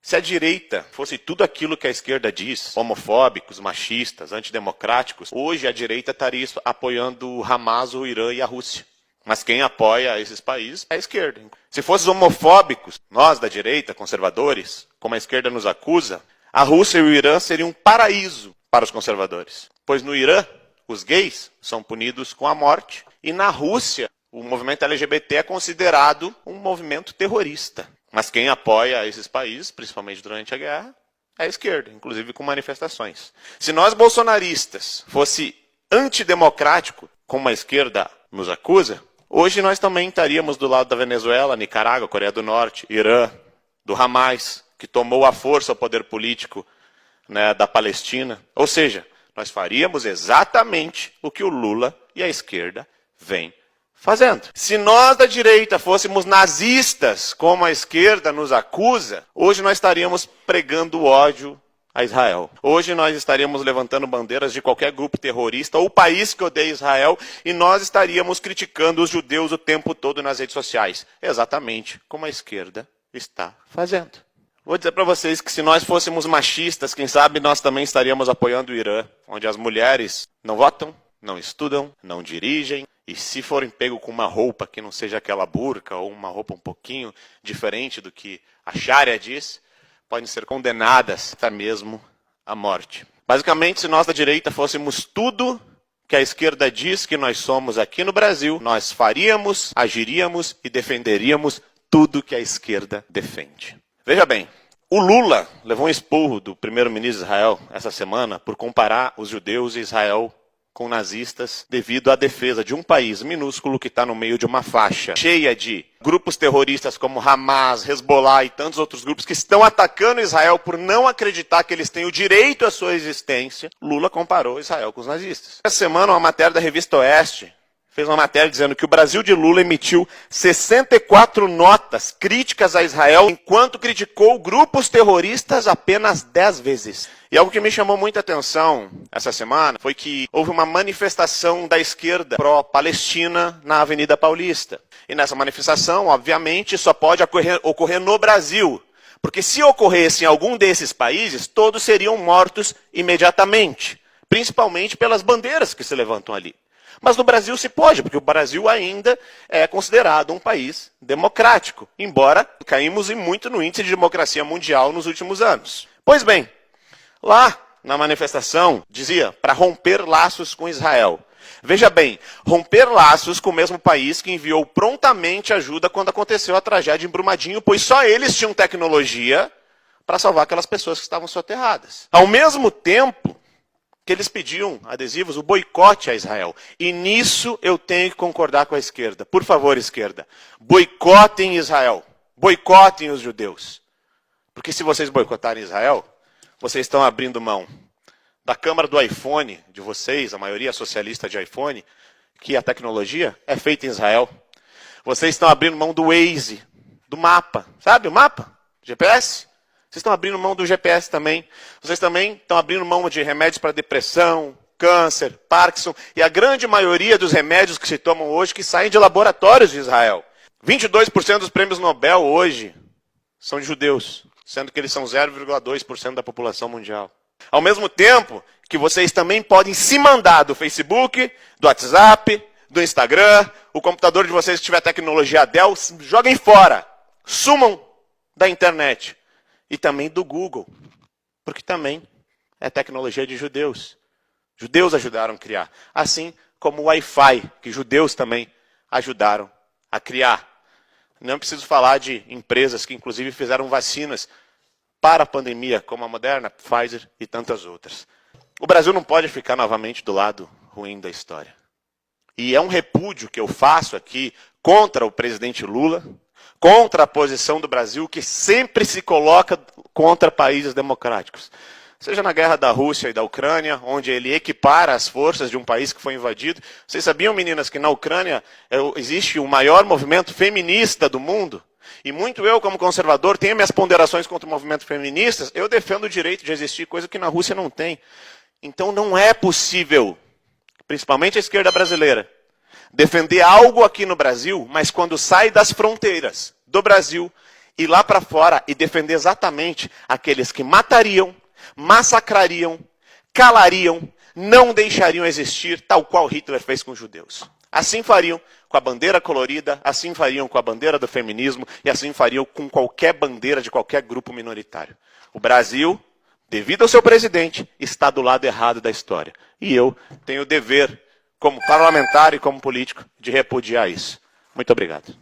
Se a direita fosse tudo aquilo que a esquerda diz, homofóbicos, machistas, antidemocráticos, hoje a direita estaria apoiando o Hamas, o Irã e a Rússia. Mas quem apoia esses países é a esquerda. Se fossem homofóbicos, nós da direita, conservadores, como a esquerda nos acusa, a Rússia e o Irã seriam um paraíso para os conservadores. Pois no Irã, os gays são punidos com a morte, e na Rússia, o movimento LGBT é considerado um movimento terrorista. Mas quem apoia esses países, principalmente durante a guerra, é a esquerda, inclusive com manifestações. Se nós bolsonaristas fosse antidemocrático, como a esquerda nos acusa, hoje nós também estaríamos do lado da Venezuela, Nicarágua, Coreia do Norte, Irã, do Hamas, que tomou à força o poder político, né, da Palestina. Ou seja, nós faríamos exatamente o que o Lula e a esquerda vêm fazendo. Se nós da direita fôssemos nazistas, como a esquerda nos acusa, hoje nós estaríamos pregando ódio a Israel. Hoje nós estaríamos levantando bandeiras de qualquer grupo terrorista ou país que odeia Israel, e nós estaríamos criticando os judeus o tempo todo nas redes sociais. Exatamente como a esquerda está fazendo. Vou dizer para vocês que se nós fôssemos machistas, quem sabe nós também estaríamos apoiando o Irã, onde as mulheres não votam, não estudam, não dirigem, e se forem pego com uma roupa que não seja aquela burca ou uma roupa um pouquinho diferente do que a Sharia diz, podem ser condenadas até mesmo à morte. Basicamente, se nós da direita fôssemos tudo que a esquerda diz que nós somos aqui no Brasil, nós faríamos, agiríamos e defenderíamos tudo que a esquerda defende. Veja bem, o Lula levou um esporro do primeiro-ministro de Israel essa semana por comparar os judeus e Israel com nazistas devido à defesa de um país minúsculo que está no meio de uma faixa cheia de grupos terroristas como Hamas, Hezbollah e tantos outros grupos que estão atacando Israel por não acreditar que eles têm o direito à sua existência. Lula comparou Israel com os nazistas. Essa semana, uma matéria da revista Oeste fez uma matéria dizendo que o Brasil de Lula emitiu 64 notas críticas a Israel, enquanto criticou grupos terroristas apenas 10 vezes. E algo que me chamou muita atenção essa semana foi que houve uma manifestação da esquerda pró-Palestina na Avenida Paulista. E nessa manifestação, obviamente, só pode ocorrer no Brasil. Porque se ocorresse em algum desses países, todos seriam mortos imediatamente. Principalmente pelas bandeiras que se levantam ali. Mas no Brasil se pode, porque o Brasil ainda é considerado um país democrático, embora caímos muito no índice de democracia mundial nos últimos anos. Pois bem, lá na manifestação dizia para romper laços com Israel. Veja bem, romper laços com o mesmo país que enviou prontamente ajuda quando aconteceu a tragédia em Brumadinho, pois só eles tinham tecnologia para salvar aquelas pessoas que estavam soterradas. Ao mesmo tempo que eles pediam adesivos, o boicote a Israel. E nisso eu tenho que concordar com a esquerda. Por favor, esquerda, boicotem Israel. Boicotem os judeus. Porque se vocês boicotarem Israel, vocês estão abrindo mão da câmara do iPhone de vocês, a maioria socialista de iPhone, que a tecnologia é feita em Israel. Vocês estão abrindo mão do Waze, do mapa. Sabe o mapa? GPS? Vocês estão abrindo mão do GPS também. Vocês também estão abrindo mão de remédios para depressão, câncer, Parkinson. E a grande maioria dos remédios que se tomam hoje que saem de laboratórios de Israel. 22% dos prêmios Nobel hoje são de judeus, sendo que eles são 0,2% da população mundial. Ao mesmo tempo que vocês também podem se mandar do Facebook, do WhatsApp, do Instagram, o computador de vocês que tiver tecnologia Dell, joguem fora, sumam da internet. E também do Google, porque também é tecnologia de judeus. Judeus ajudaram a criar. Assim como o Wi-Fi, que judeus também ajudaram a criar. Não preciso falar de empresas que inclusive fizeram vacinas para a pandemia, como a Moderna, Pfizer e tantas outras. O Brasil não pode ficar novamente do lado ruim da história. E é um repúdio que eu faço aqui contra o presidente Lula, contra a posição do Brasil, que sempre se coloca contra países democráticos. Seja na guerra da Rússia e da Ucrânia, onde ele equipara as forças de um país que foi invadido. Vocês sabiam, meninas, que na Ucrânia existe o maior movimento feminista do mundo? E muito eu, como conservador, tenho minhas ponderações contra o movimento feminista, eu defendo o direito de existir, coisa que na Rússia não tem. Então não é possível, principalmente a esquerda brasileira, defender algo aqui no Brasil, mas quando sai das fronteiras do Brasil, ir lá para fora e defender exatamente aqueles que matariam, massacrariam, calariam, não deixariam existir, tal qual Hitler fez com os judeus. Assim fariam com a bandeira colorida, assim fariam com a bandeira do feminismo e assim fariam com qualquer bandeira de qualquer grupo minoritário. O Brasil, devido ao seu presidente, está do lado errado da história. E eu tenho o dever, como parlamentar e como político, de repudiar isso. Muito obrigado.